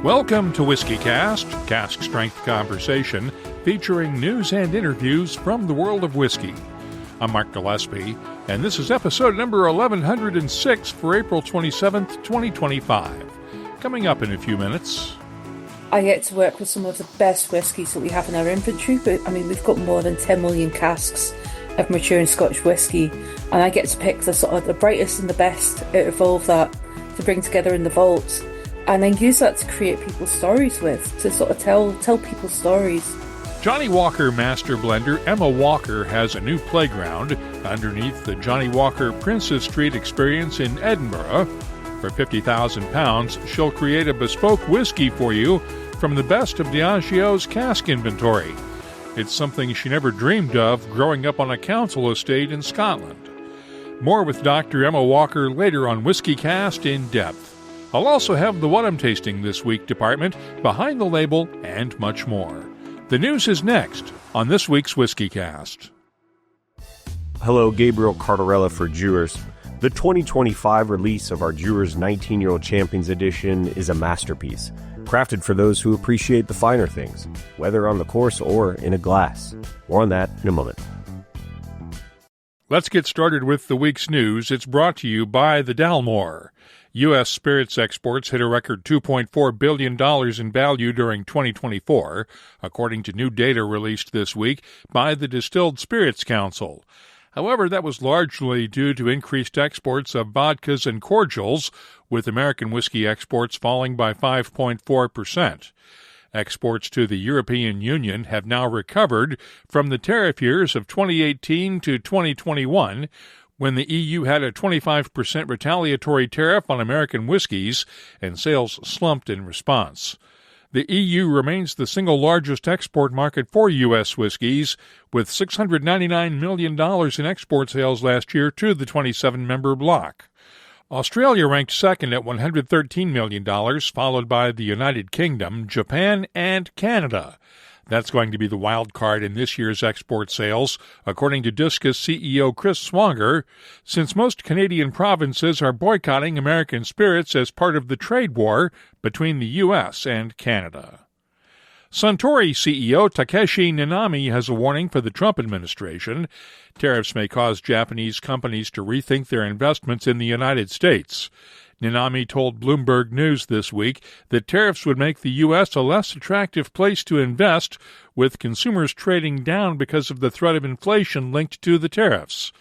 Welcome to WhiskyCast, cask strength conversation featuring news and interviews from the world of whiskey. I'm Mark Gillespie, and this is episode number 1106 for April 27th, 2025. Coming up in a few minutes. I get to work with some of the best whiskies that we have in our inventory, but we've got more than 10 million casks of maturing Scotch whisky, and I get to pick the brightest and the best out of all of that to bring together in the vault. And then use that to create people's stories with, to sort of tell people's stories. Johnnie Walker master blender Emma Walker has a new playground underneath the Johnnie Walker Princes Street experience in Edinburgh. For £50,000, she'll create a bespoke whiskey for you from the best of Diageo's cask inventory. It's something she never dreamed of growing up on a council estate in Scotland. More with Dr. Emma Walker later on WhiskyCast In-Depth. I'll also have the What I'm Tasting This Week department, behind the label, and much more. The news is next on this week's WhiskyCast. Hello, Gabriel Cardarella for Jewers. The 2025 release of our Jewers 19-Year-Old Champions Edition is a masterpiece, crafted for those who appreciate the finer things, whether on the course or in a glass. More on that in a moment. Let's get started with the week's news. It's brought to you by the Dalmore. U.S. spirits exports hit a record $2.4 billion in value during 2024, according to new data released this week by the Distilled Spirits Council. However, that was largely due to increased exports of vodkas and cordials, with American whiskey exports falling by 5.4%. Exports to the European Union have now recovered from the tariff years of 2018 to 2021, when the EU had a 25% retaliatory tariff on American whiskeys and sales slumped in response. The EU remains the single largest export market for U.S. whiskeys, with $699 million in export sales last year to the 27-member bloc. Australia ranked second at $113 million, followed by the United Kingdom, Japan, and Canada. That's going to be the wild card in this year's export sales, according to Discus CEO Chris Swanger, since most Canadian provinces are boycotting American spirits as part of the trade war between the U.S. and Canada. Suntory CEO Takeshi Nanami has a warning for the Trump administration. Tariffs may cause Japanese companies to rethink their investments in the United States. Nanami told Bloomberg News this week that tariffs would make the U.S. a less attractive place to invest, with consumers trading down because of the threat of inflation linked to the tariffs.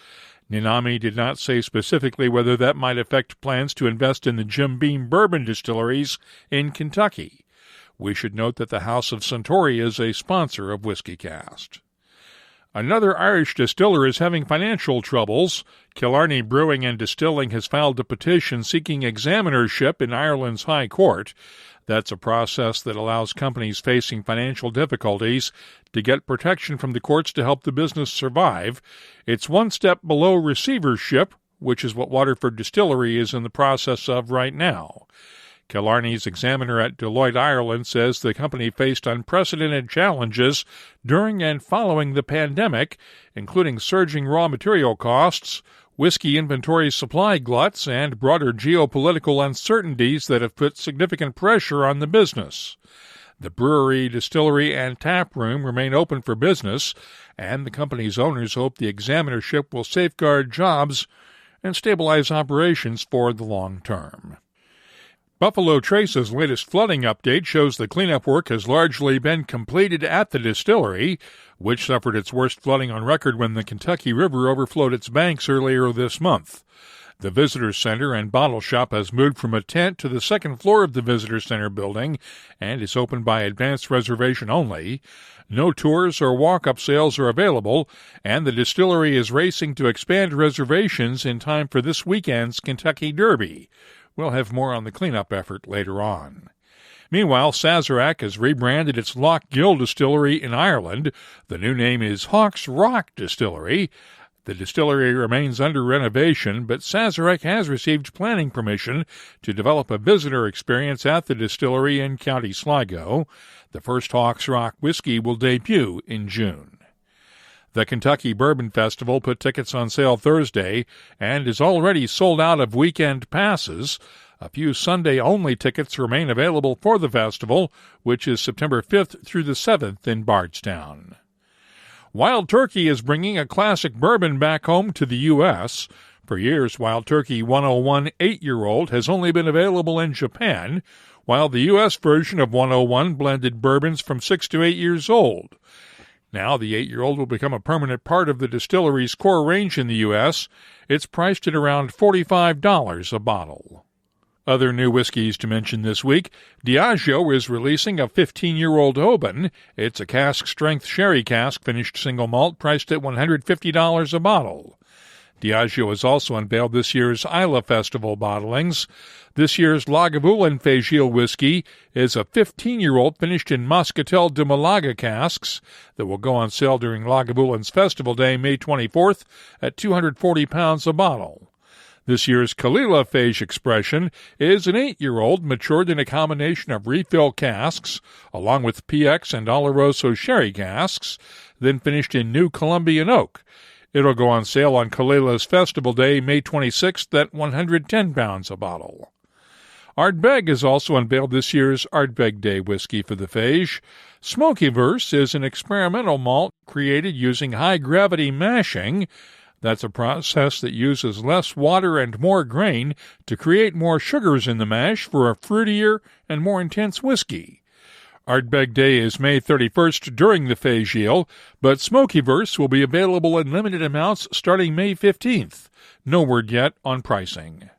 Nanami did not say specifically whether that might affect plans to invest in the Jim Beam bourbon distilleries in Kentucky. We should note that the House of Suntory is a sponsor of WhiskyCast. Another Irish distiller is having financial troubles. Killarney Brewing and Distilling has filed a petition seeking examinership in Ireland's High Court. That's a process that allows companies facing financial difficulties to get protection from the courts to help the business survive. It's one step below receivership, which is what Waterford Distillery is in the process of right now. Killarney's examiner at Deloitte, Ireland, says the company faced unprecedented challenges during and following the pandemic, including surging raw material costs, whiskey inventory supply gluts, and broader geopolitical uncertainties that have put significant pressure on the business. The brewery, distillery, and tap room remain open for business, and the company's owners hope the examinership will safeguard jobs and stabilize operations for the long term. Buffalo Trace's latest flooding update shows the cleanup work has largely been completed at the distillery, which suffered its worst flooding on record when the Kentucky River overflowed its banks earlier this month. The visitor center and bottle shop has moved from a tent to the second floor of the visitor center building and is open by advance reservation only. No tours or walk-up sales are available, and the distillery is racing to expand reservations in time for this weekend's Kentucky Derby. We'll have more on the cleanup effort later on. Meanwhile, Sazerac has rebranded its Loch Gill distillery in Ireland. The new name is Hawks Rock Distillery. The distillery remains under renovation, but Sazerac has received planning permission to develop a visitor experience at the distillery in County Sligo. The first Hawks Rock whiskey will debut in June. The Kentucky Bourbon Festival put tickets on sale Thursday and is already sold out of weekend passes. A few Sunday-only tickets remain available for the festival, which is September 5th through the 7th in Bardstown. Wild Turkey is bringing a classic bourbon back home to the U.S. For years, Wild Turkey 101 8-year-old has only been available in Japan, while the U.S. version of 101 blended bourbons from 6 to 8 years old. Now the 8-year-old will become a permanent part of the distillery's core range in the U.S. It's priced at around $45 a bottle. Other new whiskeys to mention this week, Diageo is releasing a 15-year-old Oban. It's a cask-strength sherry cask finished single malt priced at $150 a bottle. Diageo has also unveiled this year's Isla Festival bottlings. This year's Lagavulin Fagile whiskey is a 15-year-old finished in Moscatel de Malaga casks that will go on sale during Lagavulin's Festival Day, May 24th, at £240 a bottle. This year's Kalila Phage Expression is an 8-year-old matured in a combination of refill casks, along with PX and Oloroso sherry casks, then finished in New Colombian oak. It'll go on sale on Kalila's Festival Day, May 26th, at £110 a bottle. Ardbeg has also unveiled this year's Ardbeg Day whiskey for the Phage. Smokyverse is an experimental malt created using high-gravity mashing. That's a process that uses less water and more grain to create more sugars in the mash for a fruitier and more intense whiskey. Ardbeg Day is May 31st during the Fagile, but Smokyverse will be available in limited amounts starting May 15th. No word yet on pricing.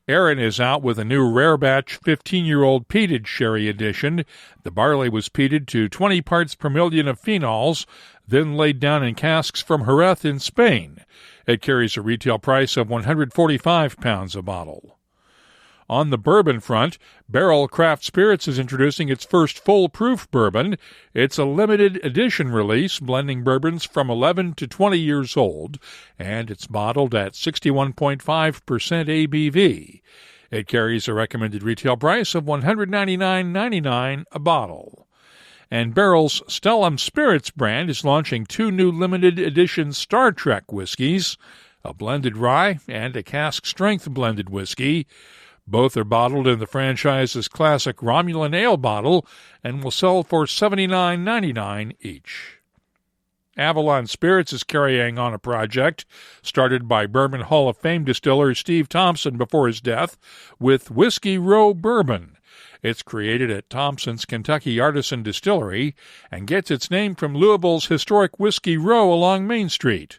Aaron is out with a new rare batch 15-year-old peated sherry edition. The barley was peated to 20 parts per million of phenols, then laid down in casks from Jerez in Spain. It carries a retail price of £145 a bottle. On the bourbon front, Barrel Craft Spirits is introducing its first full-proof bourbon. It's a limited edition release, blending bourbons from 11 to 20 years old, and it's bottled at 61.5% ABV. It carries a recommended retail price of $199.99 a bottle. And Barrel's Stellum Spirits brand is launching 2 new limited edition Star Trek whiskeys, a blended rye and a cask-strength blended whiskey. Both are bottled in the franchise's classic Romulan ale bottle and will sell for $79.99 each. Avalon Spirits is carrying on a project started by Bourbon Hall of Fame distiller Steve Thompson before his death with Whiskey Row Bourbon. It's created at Thompson's Kentucky Artisan Distillery and gets its name from Louisville's historic Whiskey Row along Main Street.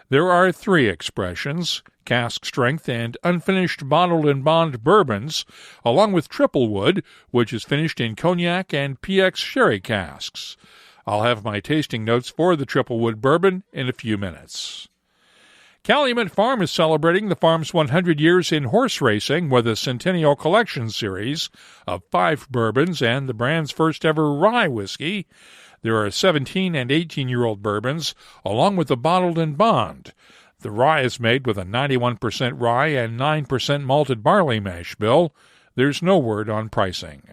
There are 3 expressions, cask-strength and unfinished bottled-in-bond bourbons, along with Triple Wood, which is finished in cognac and PX sherry casks. I'll have my tasting notes for the Triple Wood bourbon in a few minutes. Calumet Farm is celebrating the farm's 100 years in horse racing with a Centennial Collection series of 5 bourbons and the brand's first-ever rye whiskey. There are 17 and 18-year-old bourbons, along with the bottled-in-bond. The rye is made with a 91% rye and 9% malted barley mash bill. There's no word on pricing.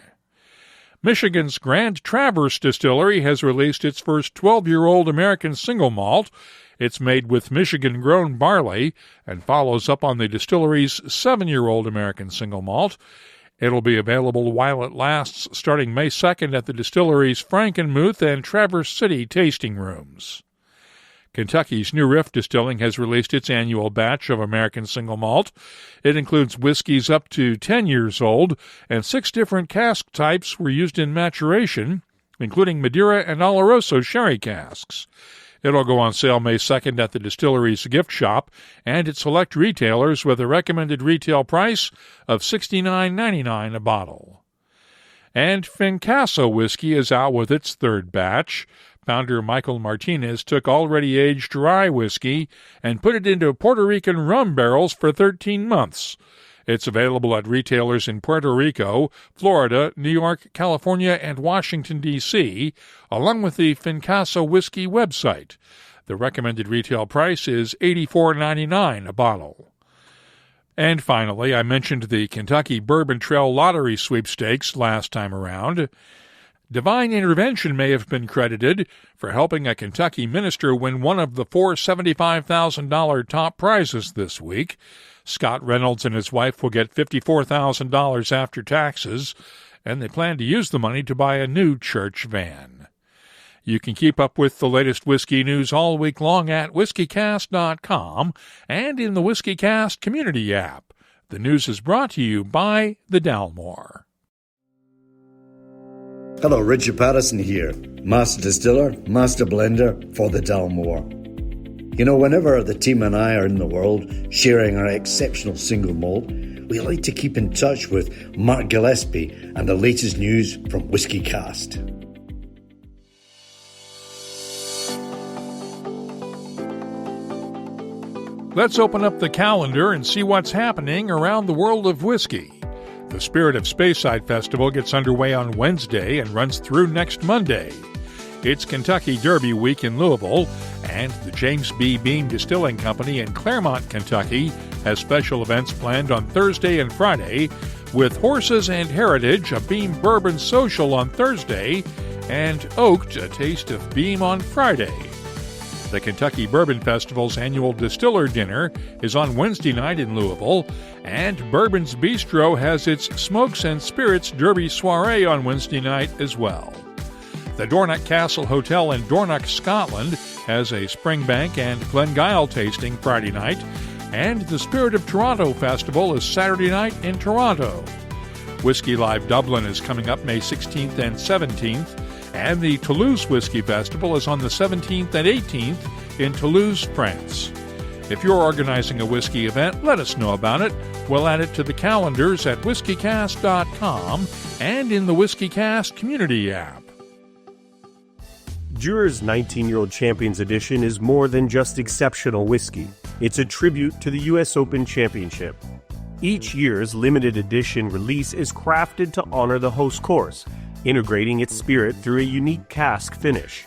Michigan's Grand Traverse Distillery has released its first 12-year-old American single malt. It's made with Michigan-grown barley and follows up on the distillery's 7-year-old American single malt. It'll be available while it lasts, starting May 2nd at the distillery's Frankenmuth and Traverse City tasting rooms. Kentucky's New Riff Distilling has released its annual batch of American single malt. It includes whiskeys up to 10 years old, and 6 different cask types were used in maturation, including Madeira and Oloroso sherry casks. It'll go on sale May 2nd at the distillery's gift shop and at select retailers with a recommended retail price of $69.99 a bottle. And Fincasso whiskey is out with its 3rd batch. Founder Michael Martinez took already aged rye whiskey and put it into Puerto Rican rum barrels for 13 months. It's available at retailers in Puerto Rico, Florida, New York, California, and Washington, D.C., along with the Fincasso Whiskey website. The recommended retail price is $84.99 a bottle. And finally, I mentioned the Kentucky Bourbon Trail Lottery sweepstakes last time around. Divine intervention may have been credited for helping a Kentucky minister win one of the four $75,000 top prizes this week. Scott Reynolds and his wife will get $54,000 after taxes, and they plan to use the money to buy a new church van. You can keep up with the latest whiskey news all week long at whiskycast.com and in the WhiskyCast community app. The news is brought to you by the Dalmore. Hello, Richard Patterson here, Master Distiller, Master Blender for the Dalmore. You know, whenever the team and I are in the world sharing our exceptional single malt, we like to keep in touch with Mark Gillespie and the latest news from WhiskyCast. Let's open up the calendar and see what's happening around the world of whiskey. The Spirit of Speyside Festival gets underway on Wednesday and runs through next Monday. It's Kentucky Derby Week in Louisville, and the James B. Beam Distilling Company in Claremont, Kentucky, has special events planned on Thursday and Friday, with Horses and Heritage, a Beam Bourbon Social on Thursday, and Oaked, a Taste of Beam on Friday. The Kentucky Bourbon Festival's annual Distiller Dinner is on Wednesday night in Louisville, and Bourbon's Bistro has its Smokes and Spirits Derby Soiree on Wednesday night as well. The Dornoch Castle Hotel in Dornoch, Scotland has a Springbank and Glengyle tasting Friday night, and the Spirit of Toronto Festival is Saturday night in Toronto. Whiskey Live Dublin is coming up May 16th and 17th, and the Toulouse Whiskey Festival is on the 17th and 18th in Toulouse, France. If you're organizing a whiskey event, let us know about it. We'll add it to the calendars at whiskycast.com and in the WhiskyCast community app. Dewar's 19-Year-Old Champions Edition is more than just exceptional whiskey. It's a tribute to the U.S. Open Championship. Each year's limited edition release is crafted to honor the host course, integrating its spirit through a unique cask finish.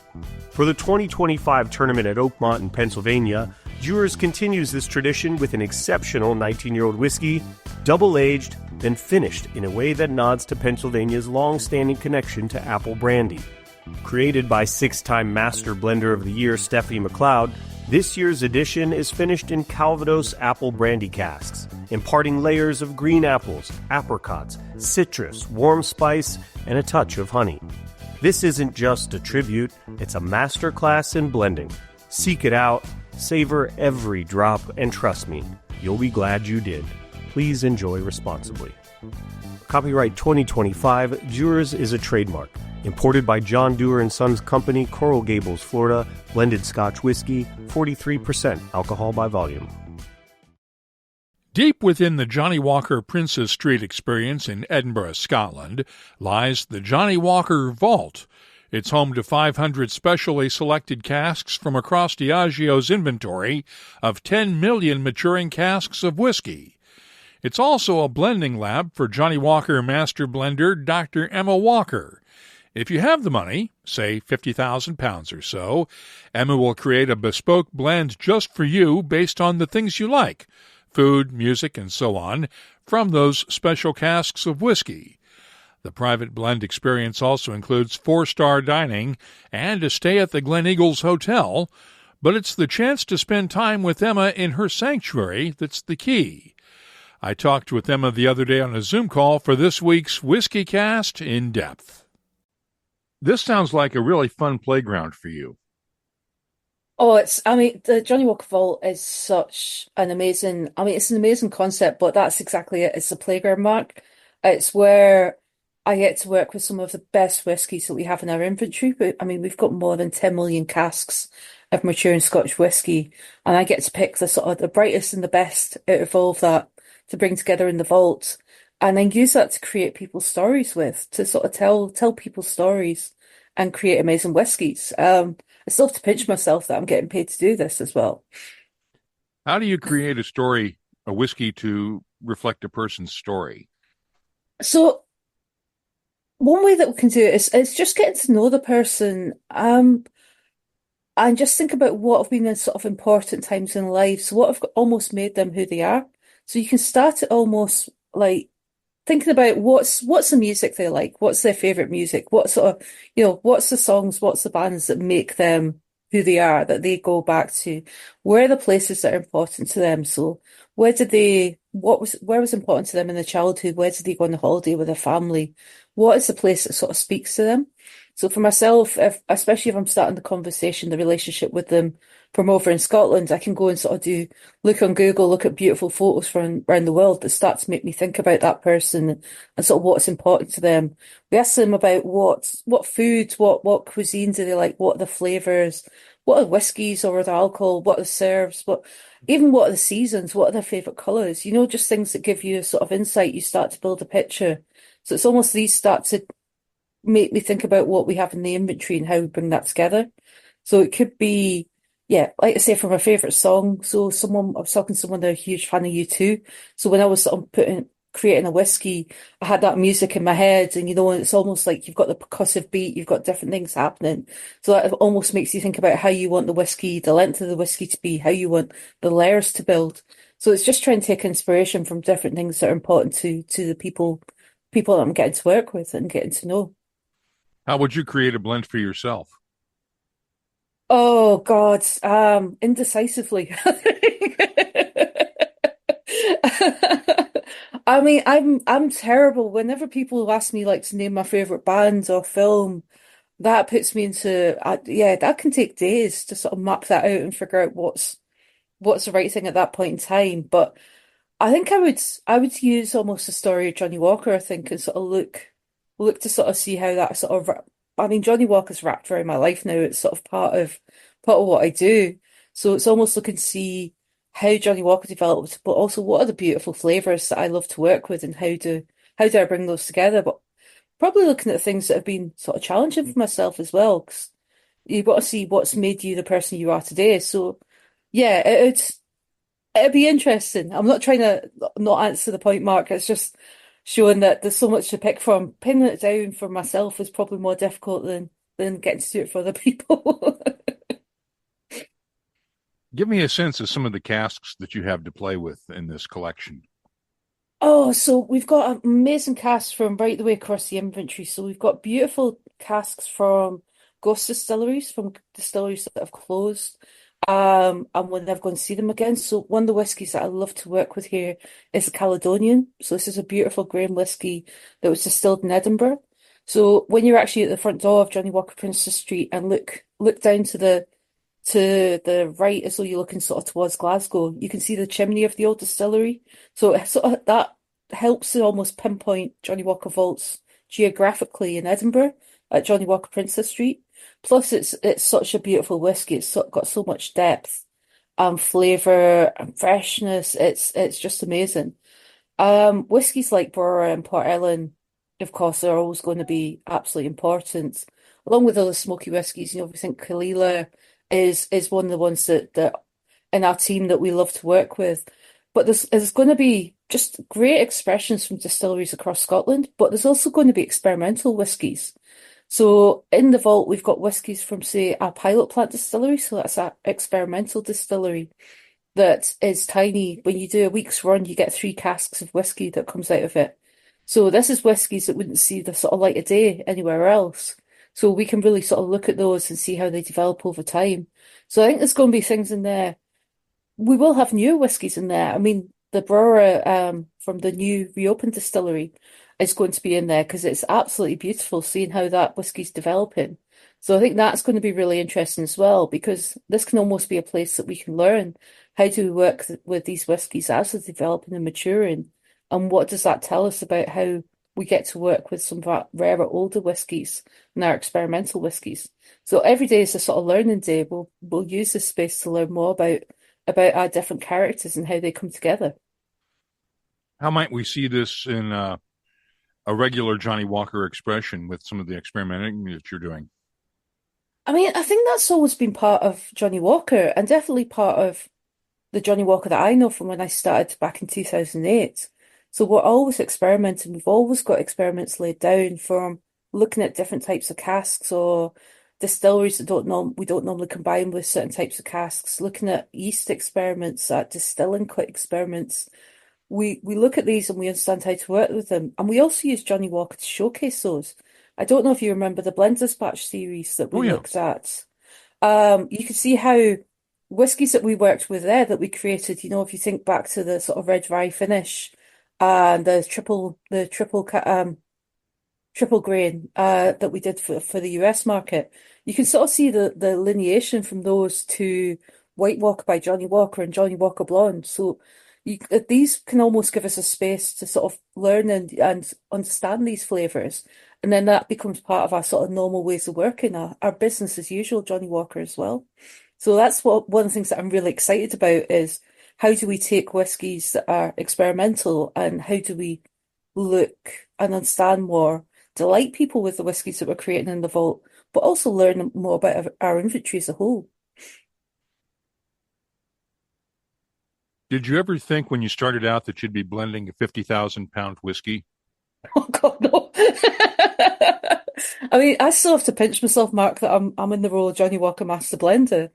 For the 2025 tournament at Oakmont in Pennsylvania, Dewar's continues this tradition with an exceptional 19-year-old whiskey, double-aged, then finished in a way that nods to Pennsylvania's long-standing connection to apple brandy. Created by six-time Master Blender of the Year Stephanie McLeod, this year's edition is finished in Calvados apple brandy casks, imparting layers of green apples, apricots, citrus, warm spice, and a touch of honey. This isn't just a tribute, it's a masterclass in blending. Seek it out, savor every drop, and trust me, you'll be glad you did. Please enjoy responsibly. Copyright 2025, Dewar's is a trademark. Imported by John Dewar & Sons Company, Coral Gables, Florida. Blended Scotch whiskey, 43% alcohol by volume. Deep within the Johnnie Walker Princes Street experience in Edinburgh, Scotland, lies the Johnnie Walker Vault. It's home to 500 specially selected casks from across Diageo's inventory of 10 million maturing casks of whiskey. It's also a blending lab for Johnnie Walker Master Blender Dr. Emma Walker. If you have the money, say £50,000 or so, Emma will create a bespoke blend just for you based on the things you like, food, music, and so on, from those special casks of whiskey. The private blend experience also includes 4-star dining and a stay at the Glen Eagles Hotel, but it's the chance to spend time with Emma in her sanctuary that's the key. I talked with Emma the other day on a Zoom call for this week's WhiskyCast In-Depth. This sounds like a really fun playground for you. Oh, the Johnnie Walker Vault is such an amazing, it's an amazing concept, but that's exactly it. It's a playground, Mark. It's where I get to work with some of the best whiskies that we have in our inventory. But, we've got more than 10 million casks of maturing Scotch whiskey, and I get to pick the sort of the brightest and the best out of all of that to bring together in the vault, and then use that to create people's stories with, to sort of tell people's stories and create amazing whiskies. I still have to pinch myself that I'm getting paid to do this as well. How do you create a story, a whiskey, to reflect a person's story? So one way that we can do it is just getting to know the person, and just think about what have been the sort of important times in life. So what have almost made them who they are. So you can start it almost like thinking about what's the music they like, what's their favorite music, what sort of, what's the songs, what's the bands that make them who they are, that they go back to, where are the places that are important to them. So where was important to them in their childhood? Where did they go on a holiday with their family? What is the place that sort of speaks to them? So for myself, especially if I'm starting the conversation, the relationship with them from over in Scotland, I can go and sort of look on Google, look at beautiful photos from around the world that start to make me think about that person and sort of what's important to them. We ask them about what foods, what cuisines do they like, what are the flavors, what are the whiskies or the alcohol, what are the serves, what are the seasons, what are their favorite colors, just things that give you a sort of insight. You start to build a picture. So it's almost these start to make me think about what we have in the inventory and how we bring that together. So it could be, yeah, like I say, from a favourite song. So I was talking to someone, they're a huge fan of U2. So when I was sort of creating a whiskey, I had that music in my head, and it's almost like you've got the percussive beat, you've got different things happening. So that almost makes you think about how you want the whiskey, the length of the whiskey to be, how you want the layers to build. So it's just trying to take inspiration from different things that are important to the people that I'm getting to work with and getting to know. How would you create a blend for yourself? Oh God, indecisively. I mean, I'm terrible. Whenever people ask me like to name my favorite bands or film, that puts me into yeah, that can take days to sort of map that out and figure out what's the right thing at that point in time. But I think I would use almost the story of Johnnie Walker, I think, and sort of look to sort of see how that sort of I mean, Johnnie Walker's wrapped around my life now. It's sort of part of what I do. So it's almost looking to see how Johnnie Walker developed, but also what are the beautiful flavors that I love to work with, and how do I bring those together? But probably looking at things that have been sort of challenging for myself as well, because you've got to see what's made you the person you are today. So yeah, it'd be interesting. I'm not trying to not answer the point, Mark. It's just showing that there's so much to pick from. Pinning it down for myself is probably more difficult than getting to do it for other people. Give me a sense of some of the casks that you have to play with in this collection. Oh, so we've got amazing casks from right the way across the inventory. So we've got beautiful casks from ghost distilleries, from distilleries that have closed. And we're never going to see them again. So one of the whiskies that I love to work with here is the Caledonian. So this is a beautiful grain whiskey that was distilled in Edinburgh. So when you're actually at the front door of Johnnie Walker Princes Street and look down to the right as though you're looking sort of towards Glasgow, you can see the chimney of the old distillery. So sort of that helps to almost pinpoint Johnnie Walker vaults geographically in Edinburgh at Johnnie Walker Princes Street. Plus, it's such a beautiful whiskey. Got so much depth and flavour and freshness. It's just amazing. Whiskies like Brora and Port Ellen, of course, are always going to be absolutely important, along with other smoky whiskies. We think Kalila is one of the ones that in our team that we love to work with. But there's going to be just great expressions from distilleries across Scotland, but there's also going to be experimental whiskies. So in the vault, we've got whiskies from, say, our pilot plant distillery. So that's our experimental distillery that is tiny. When you do a week's run, you get 3 casks of whiskey that comes out of it. So this is whiskies that wouldn't see the sort of light of day anywhere else. So we can really sort of look at those and see how they develop over time. So I think there's going to be things in there. We will have newer whiskies in there. I mean, the Brora from the new reopened distillery is going to be in there because it's absolutely beautiful seeing how that whiskey's developing. So I think that's going to be really interesting as well, because this can almost be a place that we can learn how do we work with these whiskies as they're developing and maturing, and what does that tell us about how we get to work with some of our rarer older whiskies and our experimental whiskies. So every day is a sort of learning day. We'll use this space to learn more about our different characters and how they come together. How might we see this in a regular Johnnie Walker expression with some of the experimenting that you're doing? I mean, I think that's always been part of Johnnie Walker, and definitely part of the Johnnie Walker that I know from when I started back in 2008. So we're always experimenting. We've always got experiments laid down, from looking at different types of casks or distilleries that we don't normally combine with certain types of casks, looking at yeast experiments, at distilling quick experiments, we look at these and we understand how to work with them. And we also use Johnnie Walker to showcase those. I don't know if you remember the Blenders Batch series that Oh we yeah. looked at. You can see how whiskies that we worked with there that we created, if you think back to the sort of red rye finish and the triple grain that we did for the US market, you can sort of see the lineation from those to White Walker by Johnnie Walker and Johnnie Walker Blonde. So these can almost give us a space to sort of learn and understand these flavors. And then that becomes part of our sort of normal ways of working, our business as usual, Johnnie Walker as well. So that's one of the things that I'm really excited about is how do we take whiskies that are experimental and how do we look and understand more, delight people with the whiskies that we're creating in the vault, but also learn more about our inventory as a whole. Did you ever think when you started out that you'd be blending a 50,000-pound whiskey? Oh God, no. I mean, I still have to pinch myself, Mark, that I'm in the role of Johnnie Walker Master Blender.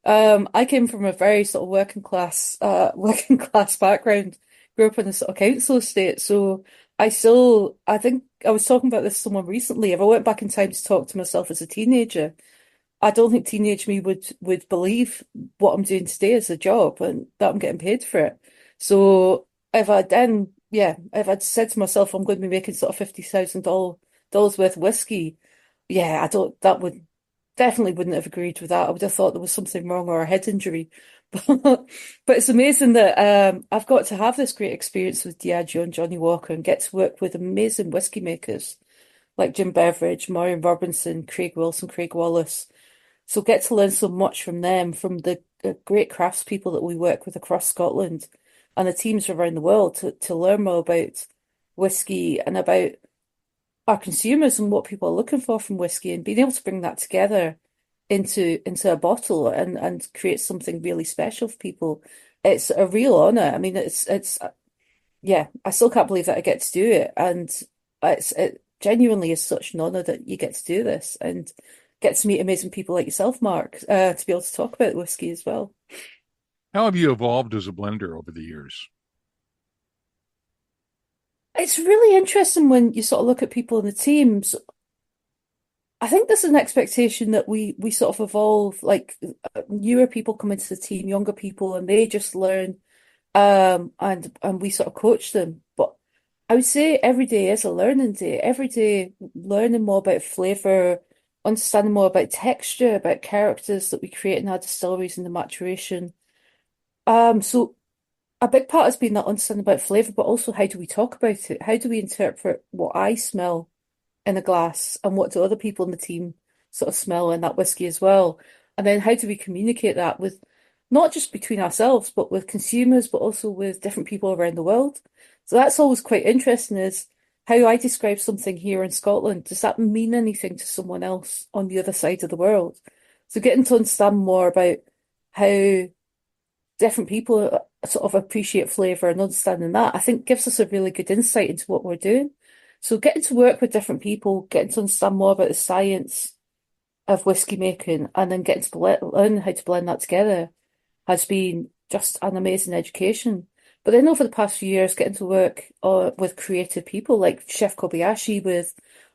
I came from a very sort of working class background, grew up in a sort of council estate, so I think I was talking about this to someone recently. If I went back in time to talk to myself as a teenager, I don't think teenage me would believe what I'm doing today as a job and that I'm getting paid for it. So if I'd said to myself I'm going to be making sort of $50,000 worth of whiskey, yeah, that would definitely wouldn't have agreed with that. I would have thought there was something wrong or a head injury. But it's amazing that I've got to have this great experience with Diageo and Johnnie Walker and get to work with amazing whiskey makers like Jim Beveridge, Maureen Robinson, Craig Wilson, Craig Wallace. So get to learn so much from them, from the great craftspeople that we work with across Scotland and the teams around the world to learn more about whiskey and about our consumers and what people are looking for from whiskey and being able to bring that together into a bottle and create something really special for people. It's a real honor. I mean, it's yeah, I still can't believe that I get to do it. And it genuinely is such an honor that you get to do this and get to meet amazing people like yourself, Mark, to be able to talk about whiskey as well. How have you evolved as a blender over the years? It's really interesting when you sort of look at people in the teams. I think there's an expectation that we sort of evolve, like newer people come into the team, younger people, and they just learn, and we sort of coach them. But I would say every day is a learning day. Every day, learning more about flavor, understanding more about texture, about characters that we create in our distilleries and the maturation. So a big part has been that understanding about flavor, but also how do we talk about it? How do we interpret what I smell in a glass and what do other people in the team sort of smell in that whiskey as well? And then how do we communicate that with not just between ourselves, but with consumers, but also with different people around the world? So that's always quite interesting is how I describe something here in Scotland. Does that mean anything to someone else on the other side of the world? So getting to understand more about how different people sort of appreciate flavour and understanding that, I think gives us a really good insight into what we're doing. So getting to work with different people, getting to understand more about the science of whiskey making, and then getting to learn how to blend that together has been just an amazing education. But then over the past few years, getting to work with creative people like Chef Kobayashi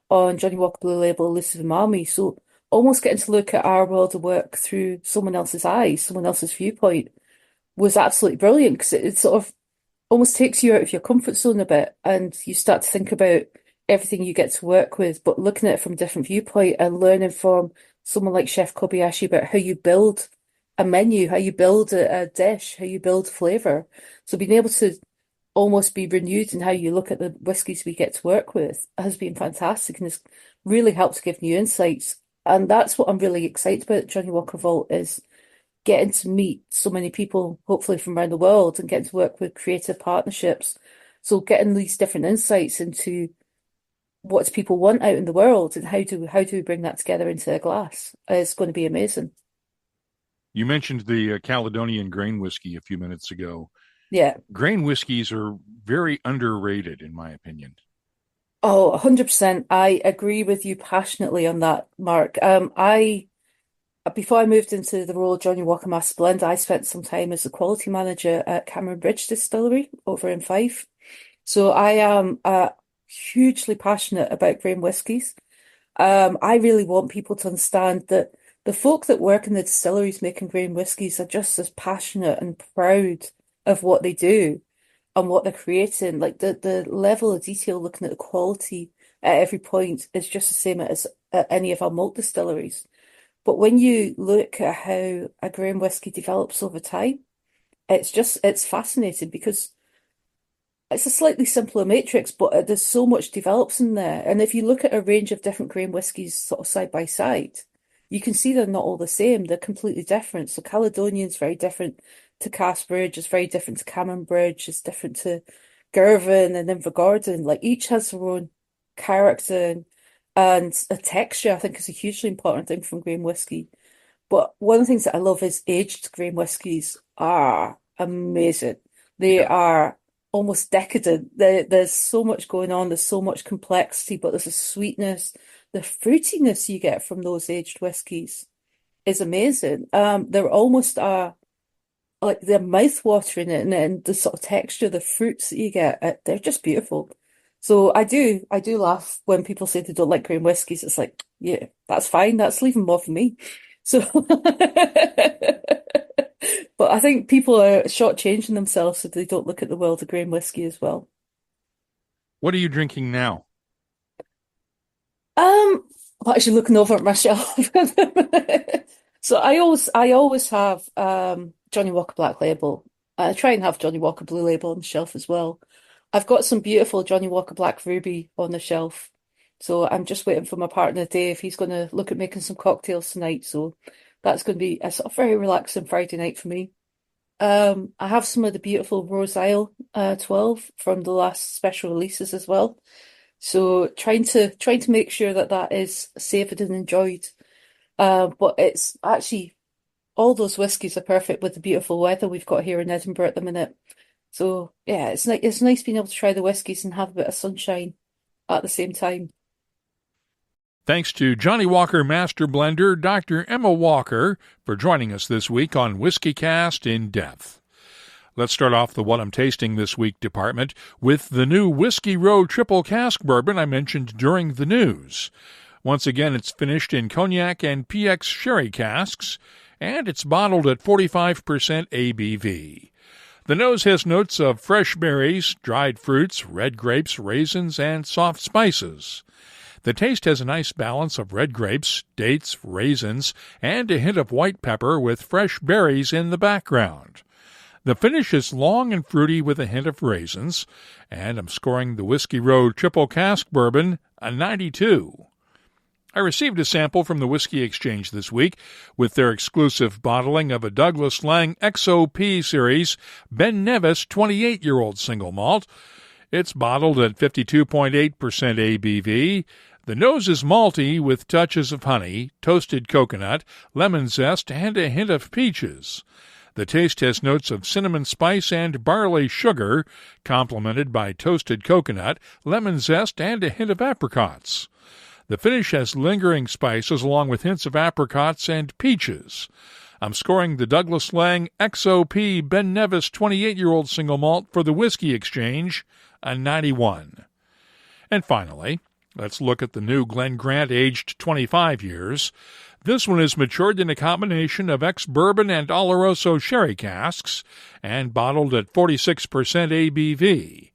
on Johnnie Walker Blue Label, Elusive Umami. So almost getting to look at our world of work through someone else's eyes, someone else's viewpoint was absolutely brilliant because it sort of almost takes you out of your comfort zone a bit and you start to think about everything you get to work with, but looking at it from a different viewpoint and learning from someone like Chef Kobayashi about how you build a menu, how you build a dish, how you build flavour. So being able to almost be renewed in how you look at the whiskies we get to work with has been fantastic and has really helped to give new insights. And that's what I'm really excited about at Johnnie Walker Vault is getting to meet so many people, hopefully from around the world, and getting to work with creative partnerships. So getting these different insights into what do people want out in the world and how do we bring that together into a glass is going to be amazing. You mentioned the Caledonian grain whiskey a few minutes ago. Yeah. Grain whiskeys are very underrated, in my opinion. Oh, 100%. I agree with you passionately on that, Mark. I Before I moved into the role of Johnnie Walker Master Blend, I spent some time as the quality manager at Cameron Bridge Distillery over in Fife. So I am hugely passionate about grain whiskies. I really want people to understand that the folk that work in the distilleries making grain whiskies are just as passionate and proud of what they do and what they're creating. Like the level of detail, looking at the quality at every point is just the same as at any of our malt distilleries. But when you look at how a grain whiskey develops over time, it's fascinating because it's a slightly simpler matrix, but there's so much develops in there. And if you look at a range of different grain whiskies sort of side by side, you can see they're not all the same. They're completely different. So Caledonian's very different to Cask Bridge, it's very different to Cameron Bridge, it's different to Girvan and Invergordon. Like each has their own character and a texture, I think, is a hugely important thing from grain whiskey. But one of the things that I love is aged grain whiskies are amazing. They are almost decadent. There's so much going on. There's so much complexity, but there's a sweetness. The fruitiness you get from those aged whiskies is amazing. They're almost like they're mouth-watering, and the sort of texture, the fruits that you get, they're just beautiful. So I do laugh when people say they don't like grain whiskies. It's like, yeah, that's fine. That's leaving more for me. So, but I think people are shortchanging themselves if they don't look at the world of grain whiskey as well. What are you drinking now? I'm actually looking over at my shelf. So I always have Johnnie Walker Black Label. I try and have Johnnie Walker Blue Label on the shelf as well. I've got some beautiful Johnnie Walker Black Ruby on the shelf. So I'm just waiting for my partner Dave. He's going to look at making some cocktails tonight. So that's going to be a sort of very relaxing Friday night for me. I have some of the beautiful Rose Isle 12 from the last special releases as well. So trying to make sure that is savoured and enjoyed. But it's actually all those whiskies are perfect with the beautiful weather we've got here in Edinburgh at the minute. So yeah, it's nice being able to try the whiskies and have a bit of sunshine at the same time. Thanks to Johnnie Walker Master Blender, Dr. Emma Walker, for joining us this week on WhiskyCast In-Depth. Let's start off the What I'm Tasting This Week department with the new Whiskey Row Triple Cask Bourbon I mentioned during the news. Once again, it's finished in cognac and PX sherry casks, and it's bottled at 45% ABV. The nose has notes of fresh berries, dried fruits, red grapes, raisins, and soft spices. The taste has a nice balance of red grapes, dates, raisins, and a hint of white pepper with fresh berries in the background. The finish is long and fruity with a hint of raisins, and I'm scoring the Whiskey Row Triple Cask Bourbon a 92. I received a sample from the Whiskey Exchange this week with their exclusive bottling of a Douglas Lang XOP Series Ben Nevis 28-year-old single malt. It's bottled at 52.8% ABV. The nose is malty with touches of honey, toasted coconut, lemon zest, and a hint of peaches. The taste has notes of cinnamon spice and barley sugar, complemented by toasted coconut, lemon zest, and a hint of apricots. The finish has lingering spices along with hints of apricots and peaches. I'm scoring the Douglas Lang XOP Ben Nevis 28-year-old single malt for the Whiskey Exchange a 91. And finally, let's look at the new Glen Grant aged 25 years. This one is matured in a combination of ex-bourbon and Oloroso sherry casks and bottled at 46% ABV.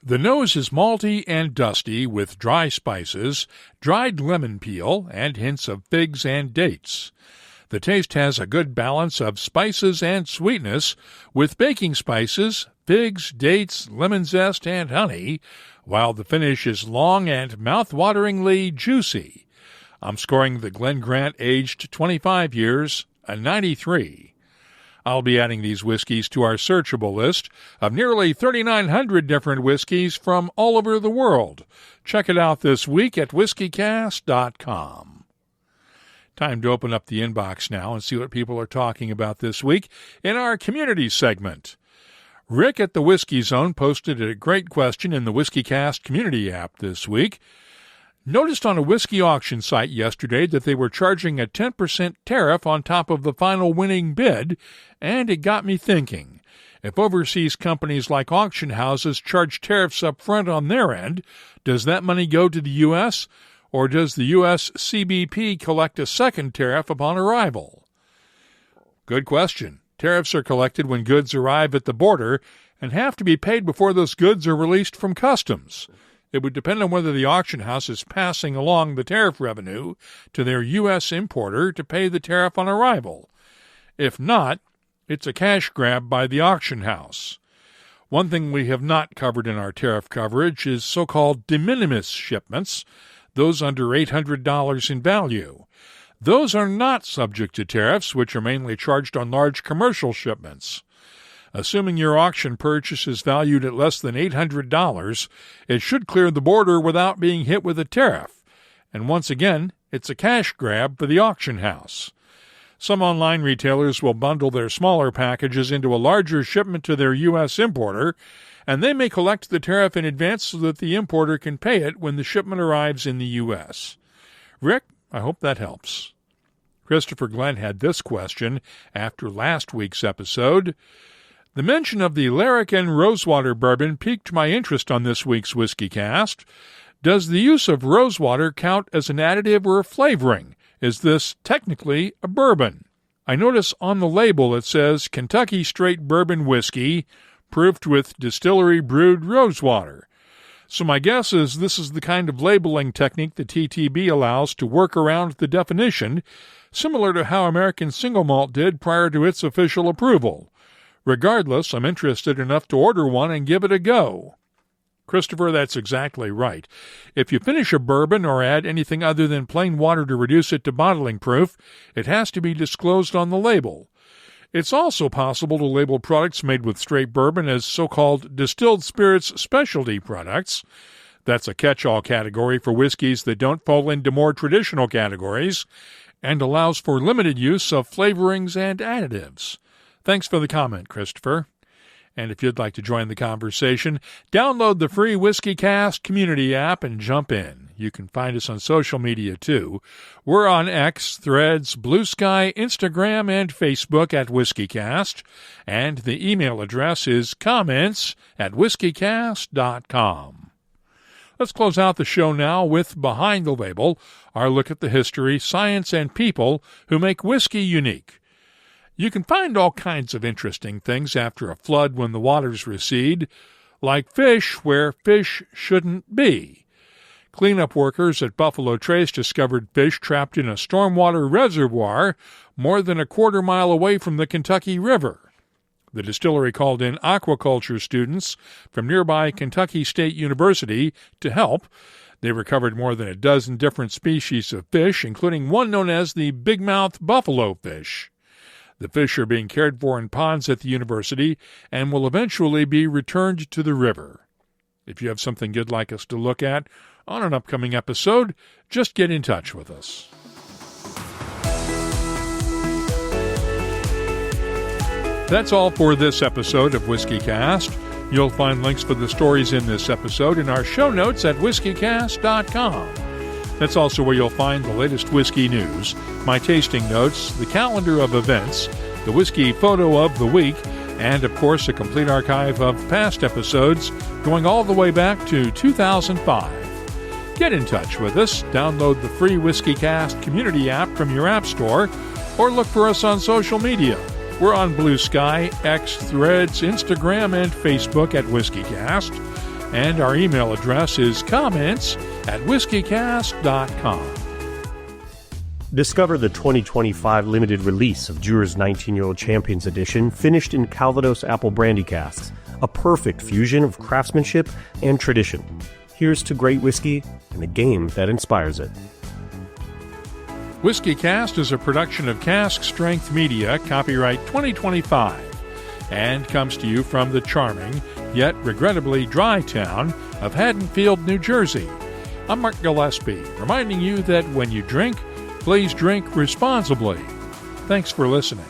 The nose is malty and dusty with dry spices, dried lemon peel, and hints of figs and dates. The taste has a good balance of spices and sweetness with baking spices, figs, dates, lemon zest, and honey, while the finish is long and mouth-wateringly juicy. I'm scoring the Glen Grant aged 25 years a 93. I'll be adding these whiskeys to our searchable list of nearly 3,900 different whiskeys from all over the world. Check it out this week at whiskycast.com. Time to open up the inbox now and see what people are talking about this week in our community segment. Rick at the Whiskey Zone posted a great question in the WhiskyCast community app this week. Noticed on a whiskey auction site yesterday that they were charging a 10% tariff on top of the final winning bid, and it got me thinking. If overseas companies like auction houses charge tariffs up front on their end, does that money go to the U.S., or does the U.S. CBP collect a second tariff upon arrival? Good question. Tariffs are collected when goods arrive at the border and have to be paid before those goods are released from customs. It would depend on whether the auction house is passing along the tariff revenue to their U.S. importer to pay the tariff on arrival. If not, it's a cash grab by the auction house. One thing we have not covered in our tariff coverage is so-called de minimis shipments, those under $800 in value. Those are not subject to tariffs, which are mainly charged on large commercial shipments. Assuming your auction purchase is valued at less than $800, it should clear the border without being hit with a tariff. And once again, it's a cash grab for the auction house. Some online retailers will bundle their smaller packages into a larger shipment to their U.S. importer, and they may collect the tariff in advance so that the importer can pay it when the shipment arrives in the U.S. Rick, I hope that helps. Christopher Glenn had this question after last week's episode. The mention of the Larrikin Rosewater bourbon piqued my interest on this week's WhiskyCast. Does the use of rosewater count as an additive or a flavoring? Is this technically a bourbon? I notice on the label it says Kentucky Straight Bourbon Whiskey, proofed with distillery brewed rosewater. So my guess is this is the kind of labeling technique the TTB allows to work around the definition, similar to how American Single Malt did prior to its official approval. Regardless, I'm interested enough to order one and give it a go. Christopher, that's exactly right. If you finish a bourbon or add anything other than plain water to reduce it to bottling proof, it has to be disclosed on the label. It's also possible to label products made with straight bourbon as so-called distilled spirits specialty products. That's a catch-all category for whiskeys that don't fall into more traditional categories and allows for limited use of flavorings and additives. Thanks for the comment, Christopher. And if you'd like to join the conversation, download the free WhiskyCast community app and jump in. You can find us on social media, too. We're on X, Threads, Blue Sky, Instagram, and Facebook at WhiskyCast. And the email address is comments@whiskycast.com. Let's close out the show now with Behind the Label, our look at the history, science, and people who make whiskey unique. You can find all kinds of interesting things after a flood when the waters recede, like fish where fish shouldn't be. Cleanup workers at Buffalo Trace discovered fish trapped in a stormwater reservoir more than a quarter-mile away from the Kentucky River. The distillery called in aquaculture students from nearby Kentucky State University to help. They recovered more than a dozen different species of fish, including one known as the bigmouth buffalo fish. The fish are being cared for in ponds at the university and will eventually be returned to the river. If you have something you'd like us to look at on an upcoming episode, just get in touch with us. That's all for this episode of WhiskyCast. You'll find links for the stories in this episode in our show notes at whiskycast.com. That's also where you'll find the latest whiskey news, my tasting notes, the calendar of events, the whiskey photo of the week, and, of course, a complete archive of past episodes going all the way back to 2005. Get in touch with us, download the free WhiskyCast community app from your app store, or look for us on social media. We're on Blue Sky, X, Threads, Instagram, and Facebook at WhiskyCast. And our email address is comments@whiskycast.com. Discover the 2025 limited release of Dewar's 19-Year-Old Champions Edition, finished in Calvados apple brandy casks, a perfect fusion of craftsmanship and tradition. Here's to great whiskey and the game that inspires it. WhiskyCast is a production of Cask Strength Media, copyright 2025, and comes to you from the charming, yet regrettably dry town of Haddonfield, New Jersey. I'm Mark Gillespie, reminding you that when you drink, please drink responsibly. Thanks for listening.